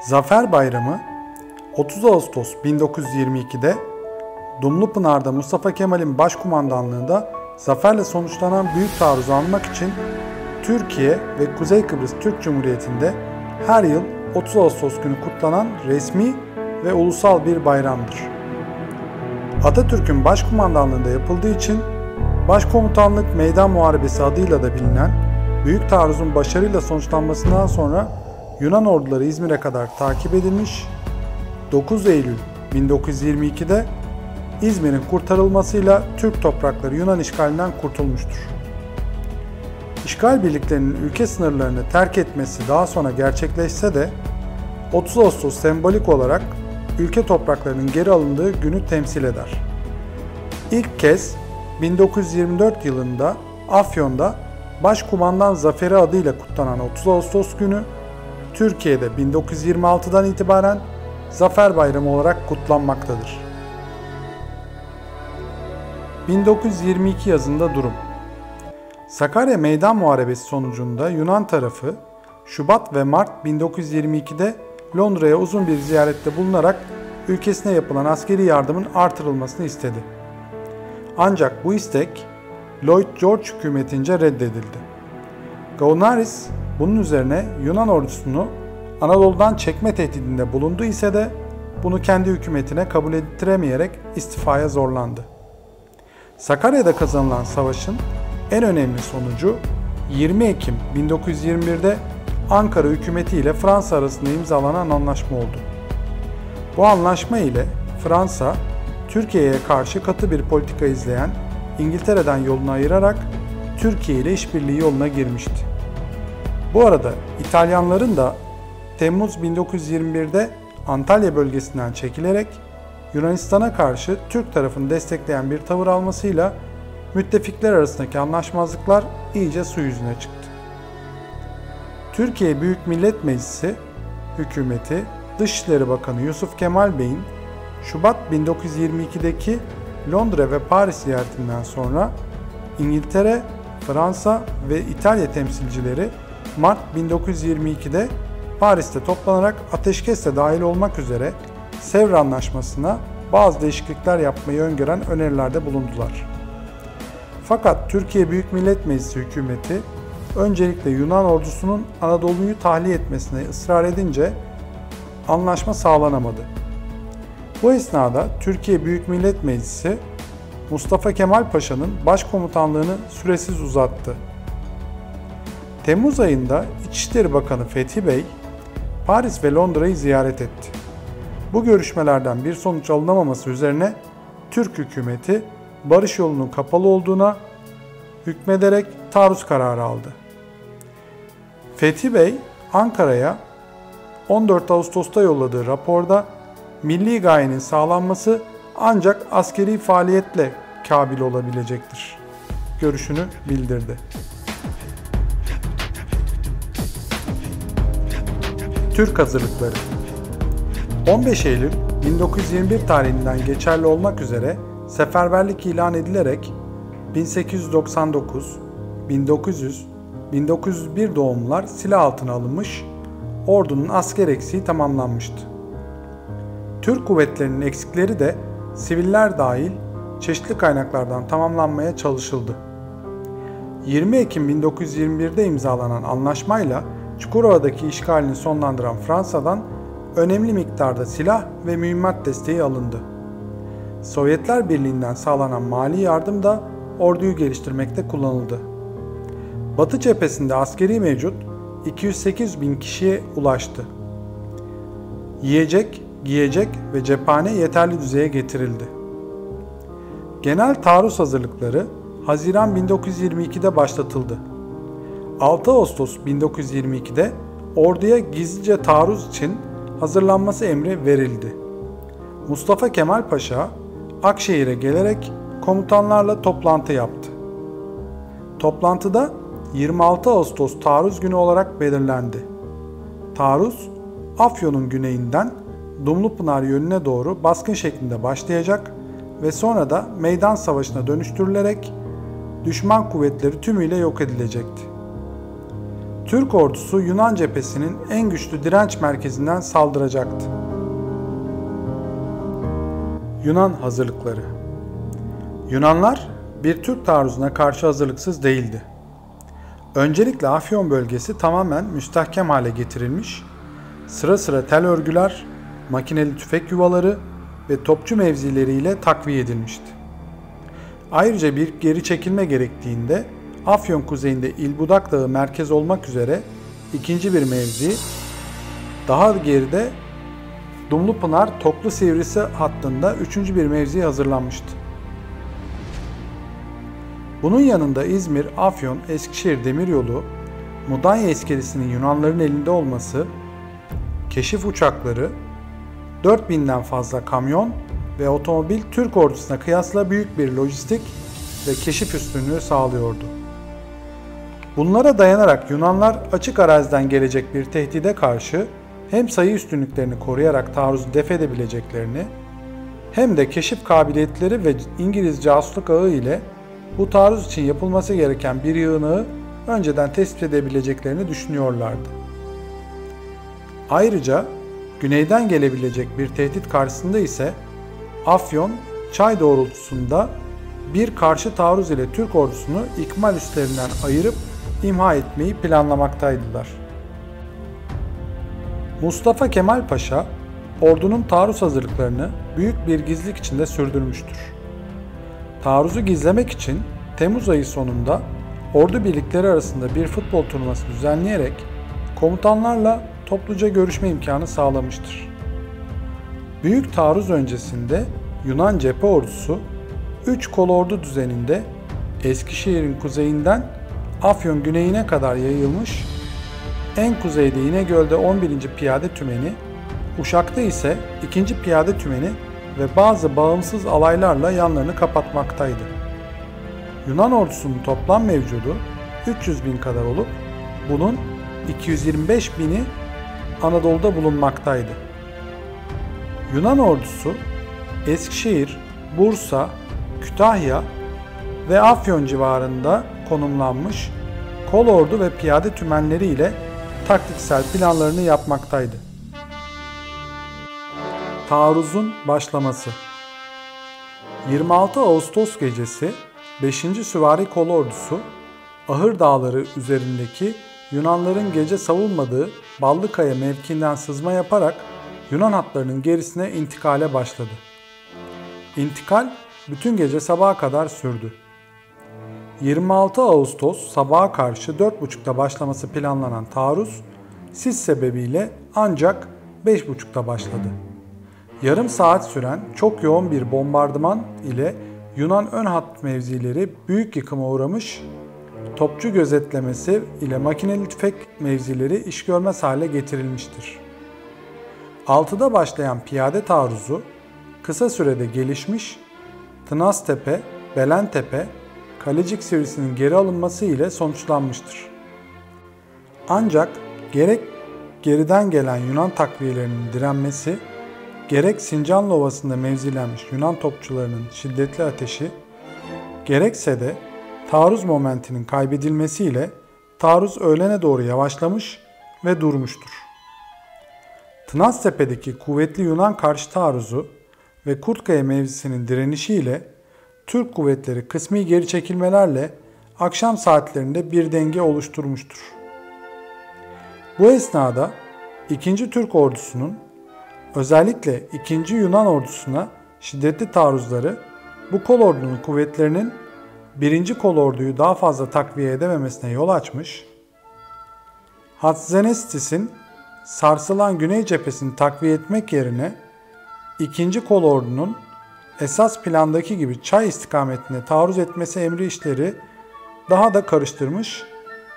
Zafer Bayramı 30 Ağustos 1922'de Dumlupınar'da Mustafa Kemal'in başkumandanlığında zaferle sonuçlanan büyük taarruzu anmak için Türkiye ve Kuzey Kıbrıs Türk Cumhuriyeti'nde her yıl 30 Ağustos günü kutlanan resmi ve ulusal bir bayramdır. Atatürk'ün başkumandanlığında yapıldığı için Başkomutanlık Meydan Muharebesi adıyla da bilinen büyük taarruzun başarıyla sonuçlanmasından sonra Yunan orduları İzmir'e kadar takip edilmiş, 9 Eylül 1922'de İzmir'in kurtarılmasıyla Türk toprakları Yunan işgalinden kurtulmuştur. İşgal birliklerinin ülke sınırlarını terk etmesi daha sonra gerçekleşse de 30 Ağustos sembolik olarak ülke topraklarının geri alındığı günü temsil eder. İlk kez 1924 yılında Afyon'da Başkumandan Zaferi adıyla kutlanan 30 Ağustos günü, Türkiye'de 1926'dan itibaren Zafer Bayramı olarak kutlanmaktadır. 1922 yazında durum. Sakarya Meydan Muharebesi sonucunda Yunan tarafı Şubat ve Mart 1922'de Londra'ya uzun bir ziyarette bulunarak ülkesine yapılan askeri yardımın artırılmasını istedi. Ancak bu istek Lloyd George hükümetince reddedildi. Gounaris bunun üzerine Yunan ordusunu Anadolu'dan çekme tehdidinde bulundu ise de bunu kendi hükümetine kabul ettiremeyerek istifaya zorlandı. Sakarya'da kazanılan savaşın en önemli sonucu 20 Ekim 1921'de Ankara hükümeti ile Fransa arasında imzalanan anlaşma oldu. Bu anlaşma ile Fransa, Türkiye'ye karşı katı bir politika izleyen İngiltere'den yolunu ayırarak Türkiye ile işbirliği yoluna girmişti. Bu arada İtalyanların da Temmuz 1921'de Antalya bölgesinden çekilerek Yunanistan'a karşı Türk tarafını destekleyen bir tavır almasıyla müttefikler arasındaki anlaşmazlıklar iyice su yüzüne çıktı. Türkiye Büyük Millet Meclisi hükümeti Dışişleri Bakanı Yusuf Kemal Bey'in Şubat 1922'deki Londra ve Paris ziyaretinden sonra İngiltere, Fransa ve İtalya temsilcileri Mart 1922'de Paris'te toplanarak ateşkesle dahil olmak üzere Sevr Anlaşması'na bazı değişiklikler yapmayı öngören önerilerde bulundular. Fakat Türkiye Büyük Millet Meclisi hükümeti öncelikle Yunan ordusunun Anadolu'yu tahliye etmesine ısrar edince anlaşma sağlanamadı. Bu esnada Türkiye Büyük Millet Meclisi Mustafa Kemal Paşa'nın başkomutanlığını süresiz uzattı. Temmuz ayında İçişleri Bakanı Fethi Bey, Paris ve Londra'yı ziyaret etti. Bu görüşmelerden bir sonuç alınamaması üzerine Türk hükümeti barış yolunun kapalı olduğuna hükmederek taarruz kararı aldı. Fethi Bey, Ankara'ya 14 Ağustos'ta yolladığı raporda milli gayenin sağlanması ancak askeri faaliyetle kabil olabilecektir görüşünü bildirdi. Türk hazırlıkları 15 Eylül 1921 tarihinden geçerli olmak üzere seferberlik ilan edilerek 1899, 1900, 1901 doğumlular silah altına alınmış, ordunun asker eksiği tamamlanmıştı. Türk kuvvetlerinin eksikleri de siviller dahil çeşitli kaynaklardan tamamlanmaya çalışıldı. 20 Ekim 1921'de imzalanan anlaşmayla Çukurova'daki işgalini sonlandıran Fransa'dan önemli miktarda silah ve mühimmat desteği alındı. Sovyetler Birliği'nden sağlanan mali yardım da orduyu geliştirmekte kullanıldı. Batı cephesinde askeri mevcut 208 bin kişiye ulaştı. Yiyecek, giyecek ve cephane yeterli düzeye getirildi. Genel taarruz hazırlıkları Haziran 1922'de başlatıldı. 6 Ağustos 1922'de orduya gizlice taarruz için hazırlanması emri verildi. Mustafa Kemal Paşa Akşehir'e gelerek komutanlarla toplantı yaptı. Toplantıda 26 Ağustos taarruz günü olarak belirlendi. Taarruz, Afyon'un güneyinden Dumlupınar yönüne doğru baskın şeklinde başlayacak ve sonra da meydan savaşına dönüştürülerek düşman kuvvetleri tümüyle yok edilecekti. Türk ordusu Yunan cephesinin en güçlü direnç merkezinden saldıracaktı. Yunan hazırlıkları. Yunanlar bir Türk taarruzuna karşı hazırlıksız değildi. Öncelikle Afyon bölgesi tamamen müstahkem hale getirilmiş, sıra sıra tel örgüler, makineli tüfek yuvaları ve topçu mevzileriyle takviye edilmişti. Ayrıca bir geri çekilme gerektiğinde Afyon kuzeyinde İlbudak Dağı merkez olmak üzere ikinci bir mevzi, daha geride Dumlupınar Toklu Sivrisi hattında üçüncü bir mevzi hazırlanmıştı. Bunun yanında İzmir, Afyon, Eskişehir demiryolu, Mudanya iskelesinin Yunanların elinde olması, keşif uçakları, 4000'den fazla kamyon ve otomobil Türk ordusuna kıyasla büyük bir lojistik ve keşif üstünlüğü sağlıyordu. Bunlara dayanarak Yunanlar açık araziden gelecek bir tehdide karşı hem sayı üstünlüklerini koruyarak taarruzu def edebileceklerini hem de keşif kabiliyetleri ve İngiliz casusluk ağı ile bu taarruz için yapılması gereken bir yığınağı önceden tespit edebileceklerini düşünüyorlardı. Ayrıca güneyden gelebilecek bir tehdit karşısında ise Afyon, Çay doğrultusunda bir karşı taarruz ile Türk ordusunu ikmal üslerinden ayırıp imha etmeyi planlamaktaydılar. Mustafa Kemal Paşa, ordunun taarruz hazırlıklarını büyük bir gizlilik içinde sürdürmüştür. Taarruzu gizlemek için Temmuz ayı sonunda ordu birlikleri arasında bir futbol turnuvası düzenleyerek komutanlarla topluca görüşme imkanı sağlamıştır. Büyük taarruz öncesinde Yunan cephe ordusu 3 kolordu düzeninde Eskişehir'in kuzeyinden Afyon güneyine kadar yayılmış, en kuzeyde İnegöl'de 11. Piyade Tümeni, Uşak'ta ise 2. Piyade Tümeni ve bazı bağımsız alaylarla yanlarını kapatmaktaydı. Yunan ordusunun toplam mevcudu 300 bin kadar olup bunun 225 bini Anadolu'da bulunmaktaydı. Yunan ordusu Eskişehir, Bursa, Kütahya ve Afyon civarında konumlanmış kolordu ve piyade tümenleri ile taktiksel planlarını yapmaktaydı. Taarruzun başlaması. 26 Ağustos gecesi 5. Süvari Kolordusu Ahır Dağları üzerindeki Yunanların gece savunmadığı Ballıkaya mevkiinden sızma yaparak Yunan hatlarının gerisine intikale başladı. İntikal bütün gece sabaha kadar sürdü. 26 Ağustos sabaha karşı 4.30'da başlaması planlanan taarruz sis sebebiyle ancak 5.30'da başladı. Yarım saat süren çok yoğun bir bombardıman ile Yunan ön hat mevzileri büyük yıkıma uğramış, topçu gözetlemesi ile makineli tüfek mevzileri iş görmez hale getirilmiştir. 6'da başlayan piyade taarruzu kısa sürede gelişmiş, Tınaztepe, Belentepe, Kalecik Sivrisi'nin geri alınması ile sonuçlanmıştır. Ancak gerek geriden gelen Yunan takviyelerinin direnmesi, gerek Sincanlı Ovası'nda mevzilenmiş Yunan topçularının şiddetli ateşi, gerekse de taarruz momentinin kaybedilmesiyle taarruz öğlene doğru yavaşlamış ve durmuştur. Tınaztepe'deki kuvvetli Yunan karşı taarruzu ve Kurtkaya mevzisinin direnişiyle Türk kuvvetleri kısmi geri çekilmelerle akşam saatlerinde bir denge oluşturmuştur. Bu esnada 2. Türk ordusunun özellikle 2. Yunan ordusuna şiddetli taarruzları bu kolordunun kuvvetlerinin 1. kolorduyu daha fazla takviye edememesine yol açmış, Hatzenestis'in sarsılan güney cephesini takviye etmek yerine 2. kolordunun esas plandaki gibi Çay istikametine taarruz etmesi emri işleri daha da karıştırmış,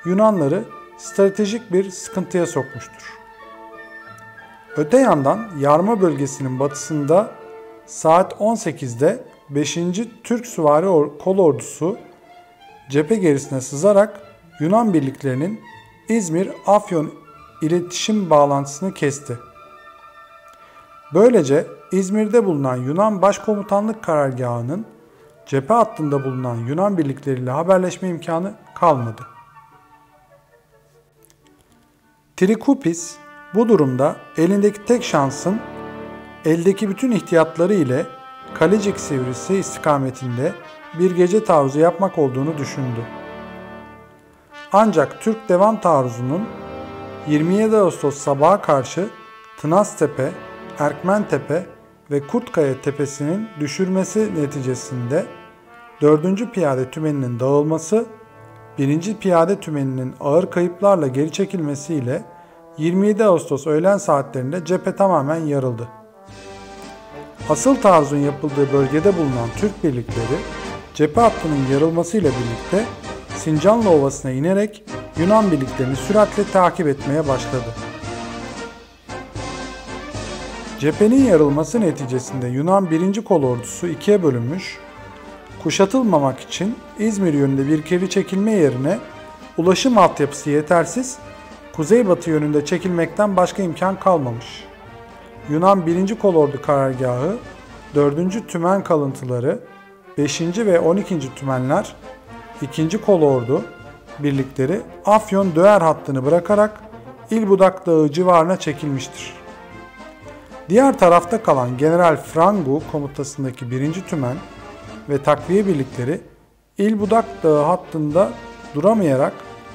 Yunanları stratejik bir sıkıntıya sokmuştur. Öte yandan Yarma bölgesinin batısında saat 18'de 5. Türk Süvari Kolordusu cephe gerisine sızarak Yunan birliklerinin İzmir-Afyon iletişim bağlantısını kesti. Böylece İzmir'de bulunan Yunan Başkomutanlık Karargahı'nın cephe hattında bulunan Yunan birlikleriyle haberleşme imkanı kalmadı. Trikoupis bu durumda elindeki tek şansın eldeki bütün ihtiyatları ile Kalecik Sivrisi istikametinde bir gece taarruzu yapmak olduğunu düşündü. Ancak Türk devam taarruzunun 27 Ağustos sabaha karşı Tınaztepe, Erkmentepe ve Kurtkaya tepesinin düşürmesi neticesinde 4. Piyade Tümeni'nin dağılması, 1. Piyade Tümeni'nin ağır kayıplarla geri çekilmesiyle 27 Ağustos öğlen saatlerinde cephe tamamen yarıldı. Asıl taarruzun yapıldığı bölgede bulunan Türk birlikleri cephe hattının yarılmasıyla birlikte Sincanlı Ovası'na inerek Yunan birliklerini süratle takip etmeye başladı. Cephenin yarılması neticesinde Yunan 1. Kolordusu ikiye bölünmüş, kuşatılmamak için İzmir yönünde bir geri çekilme yerine ulaşım altyapısı yetersiz, kuzeybatı yönünde çekilmekten başka imkan kalmamış. Yunan 1. Kolordu karargahı, 4. Tümen kalıntıları, 5. ve 12. tümenler, 2. Kolordu birlikleri Afyon-Döğer hattını bırakarak İlbudak Dağı civarına çekilmiştir. Diğer tarafta kalan General Frangu komutasındaki 1. Tümen ve takviye birlikleri İlbudak Dağı hattında duramayarak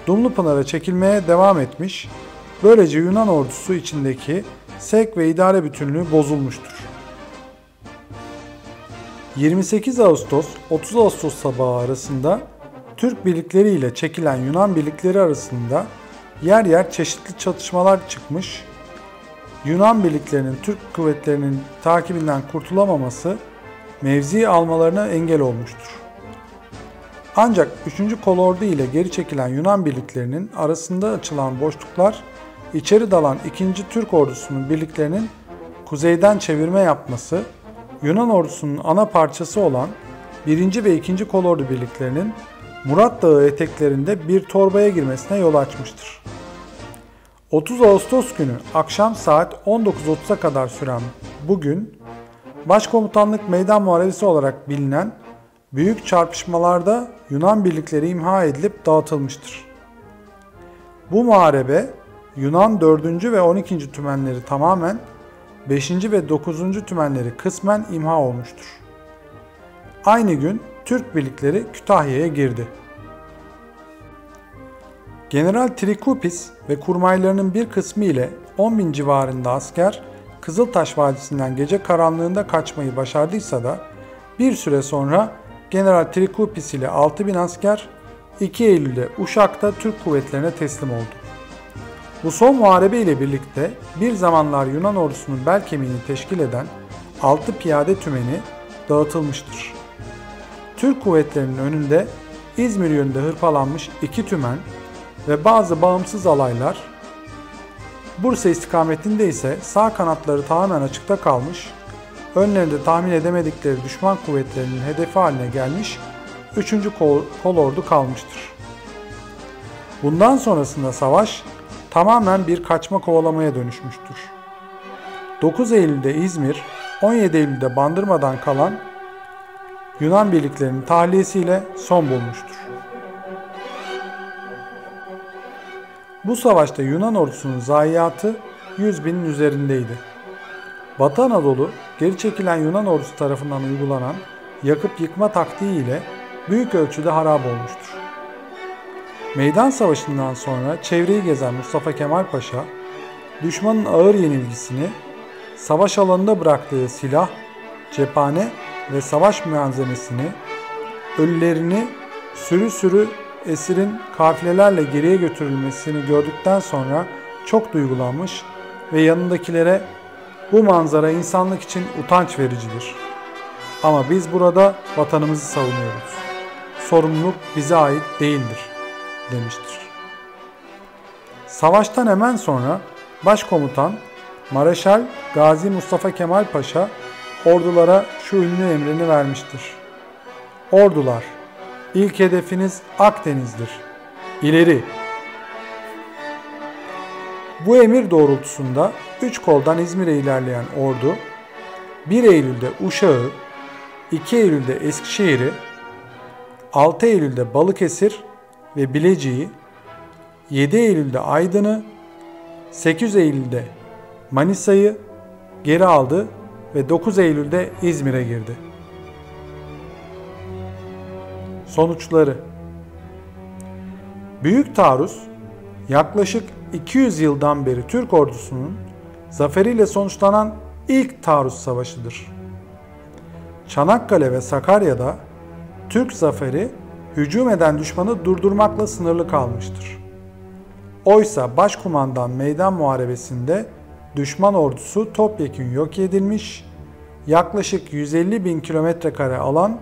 Dumlupınar'a çekilmeye devam etmiş, böylece Yunan ordusu içindeki sevk ve idare bütünlüğü bozulmuştur. 28 Ağustos 30 Ağustos sabahı arasında Türk birlikleri ile çekilen Yunan birlikleri arasında yer yer çeşitli çatışmalar çıkmış, Yunan birliklerinin Türk kuvvetlerinin takibinden kurtulamaması mevzi almalarına engel olmuştur. Ancak 3. Kolordu ile geri çekilen Yunan birliklerinin arasında açılan boşluklar, içeri dalan 2. Türk ordusunun birliklerinin kuzeyden çevirme yapması, Yunan ordusunun ana parçası olan 1. ve 2. Kolordu birliklerinin Murat Dağı eteklerinde bir torbaya girmesine yol açmıştır. 30 Ağustos günü akşam saat 19.30'a kadar süren bu gün, Başkomutanlık Meydan Muharebesi olarak bilinen büyük çarpışmalarda Yunan birlikleri imha edilip dağıtılmıştır. Bu muharebe Yunan 4. ve 12. tümenleri tamamen, 5. ve 9. tümenleri kısmen imha olmuştur. Aynı gün Türk birlikleri Kütahya'ya girdi. General Trikoupis ve kurmaylarının bir kısmı ile 10.000 civarında asker Kızıltaş Vadisi'nden gece karanlığında kaçmayı başardıysa da bir süre sonra General Trikoupis ile 6.000 asker 2 Eylül'de Uşak'ta Türk kuvvetlerine teslim oldu. Bu son muharebe ile birlikte bir zamanlar Yunan ordusunun bel kemiğini teşkil eden 6 piyade tümeni dağıtılmıştır. Türk kuvvetlerinin önünde İzmir yönünde hırpalanmış 2 tümen ve bazı bağımsız alaylar, Bursa istikametinde ise sağ kanatları tamamen açıkta kalmış, önlerinde tahmin edemedikleri düşman kuvvetlerinin hedefi haline gelmiş 3. Kolordu kalmıştır. Bundan sonrasında savaş tamamen bir kaçma kovalamaya dönüşmüştür. 9 Eylül'de İzmir, 17 Eylül'de Bandırma'dan kalan Yunan birliklerinin tahliyesiyle son bulmuştur. Bu savaşta Yunan ordusunun zayiatı 100.000'in üzerindeydi. Batı Anadolu, geri çekilen Yunan ordusu tarafından uygulanan yakıp yıkma taktiği ile büyük ölçüde harap olmuştur. Meydan Savaşı'ndan sonra çevreyi gezen Mustafa Kemal Paşa, düşmanın ağır yenilgisini, savaş alanında bıraktığı silah, cephane ve savaş malzemesini, ölülerini sürü sürü esirin kafilelerle geriye götürülmesini gördükten sonra çok duygulanmış ve yanındakilere "Bu manzara insanlık için utanç vericidir. Ama biz burada vatanımızı savunuyoruz. Sorumluluk bize ait değildir," demiştir. Savaştan hemen sonra Başkomutan Mareşal Gazi Mustafa Kemal Paşa ordulara şu ünlü emrini vermiştir: "Ordular, ilk hedefiniz Akdeniz'dir. İleri!" Bu emir doğrultusunda 3 koldan İzmir'e ilerleyen ordu 1 Eylül'de Uşak'ı, 2 Eylül'de Eskişehir'i, 6 Eylül'de Balıkesir ve Bilecik'i, 7 Eylül'de Aydın'ı, 8 Eylül'de Manisa'yı geri aldı ve 9 Eylül'de İzmir'e girdi. Sonuçları: Büyük Taarruz, yaklaşık 200 yıldan beri Türk ordusunun zaferiyle sonuçlanan ilk taarruz savaşıdır. Çanakkale ve Sakarya'da Türk zaferi hücum eden düşmanı durdurmakla sınırlı kalmıştır. Oysa Başkumandan Meydan Muharebesi'nde düşman ordusu topyekün yok edilmiş, yaklaşık 150.000 km² alan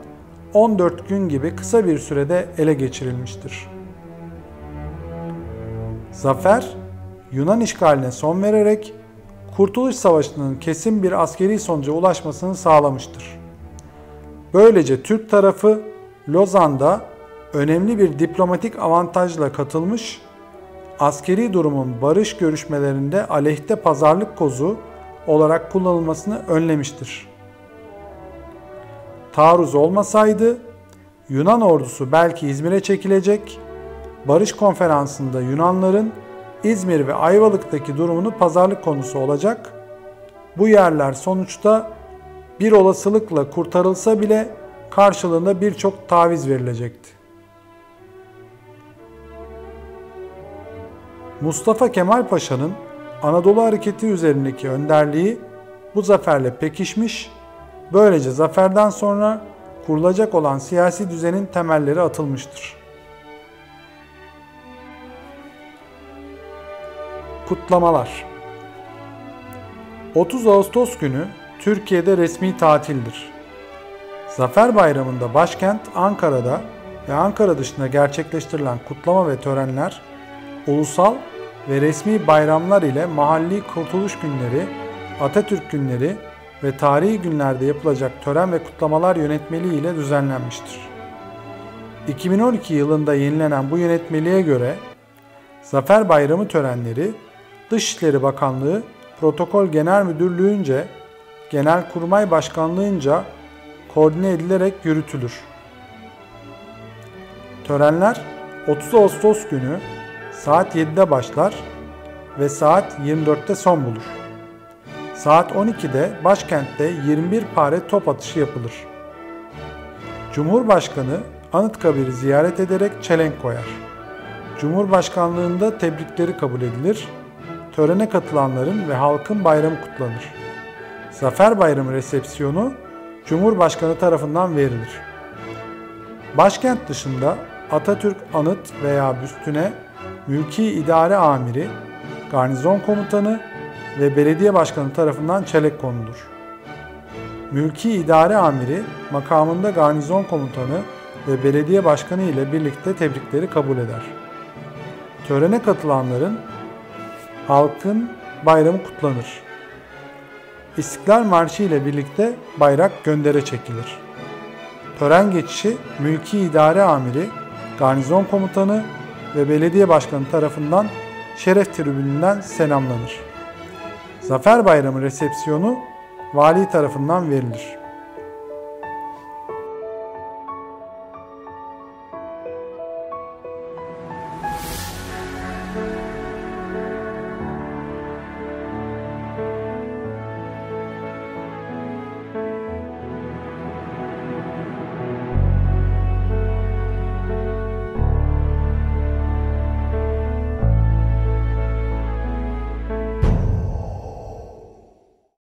14 gün gibi kısa bir sürede ele geçirilmiştir. Zafer, Yunan işgaline son vererek Kurtuluş Savaşı'nın kesin bir askeri sonuca ulaşmasını sağlamıştır. Böylece Türk tarafı Lozan'da önemli bir diplomatik avantajla katılmış, askeri durumun barış görüşmelerinde aleyhte pazarlık kozu olarak kullanılmasını önlemiştir. Taarruz olmasaydı Yunan ordusu belki İzmir'e çekilecek, barış konferansında Yunanların İzmir ve Ayvalık'taki durumunu pazarlık konusu olacak, bu yerler sonuçta bir olasılıkla kurtarılsa bile karşılığında birçok taviz verilecekti. Mustafa Kemal Paşa'nın Anadolu Hareketi üzerindeki önderliği bu zaferle pekişmiş, böylece zaferden sonra kurulacak olan siyasi düzenin temelleri atılmıştır. Kutlamalar. 30 Ağustos günü Türkiye'de resmi tatildir. Zafer Bayramı'nda başkent Ankara'da ve Ankara dışında gerçekleştirilen kutlama ve törenler, ulusal ve resmi bayramlar ile mahalli kurtuluş günleri, Atatürk günleri ve tarihi günlerde yapılacak tören ve kutlamalar yönetmeliği ile düzenlenmiştir. 2012 yılında yenilenen bu yönetmeliğe göre Zafer Bayramı törenleri Dışişleri Bakanlığı Protokol Genel Müdürlüğü'nce, Genelkurmay Başkanlığı'nca koordine edilerek yürütülür. Törenler 30 Ağustos günü saat 7'de başlar ve saat 24'te son bulur. Saat 12'de başkentte 21 pare top atışı yapılır. Cumhurbaşkanı Anıtkabir'i ziyaret ederek çelenk koyar. Cumhurbaşkanlığında tebrikleri kabul edilir. Törene katılanların ve halkın bayramı kutlanır. Zafer Bayramı resepsiyonu Cumhurbaşkanı tarafından verilir. Başkent dışında Atatürk Anıt veya büstüne Mülki İdare Amiri, Garnizon Komutanı ve Belediye Başkanı tarafından çelenk konulur. Mülki İdare Amiri makamında Garnizon Komutanı ve Belediye Başkanı ile birlikte tebrikleri kabul eder. Törene katılanların, halkın bayramı kutlanır. İstiklal Marşı ile birlikte bayrak göndere çekilir. Tören geçişi Mülki İdare Amiri, Garnizon Komutanı ve Belediye Başkanı tarafından şeref tribününden selamlanır. Zafer Bayramı resepsiyonu vali tarafından verilir.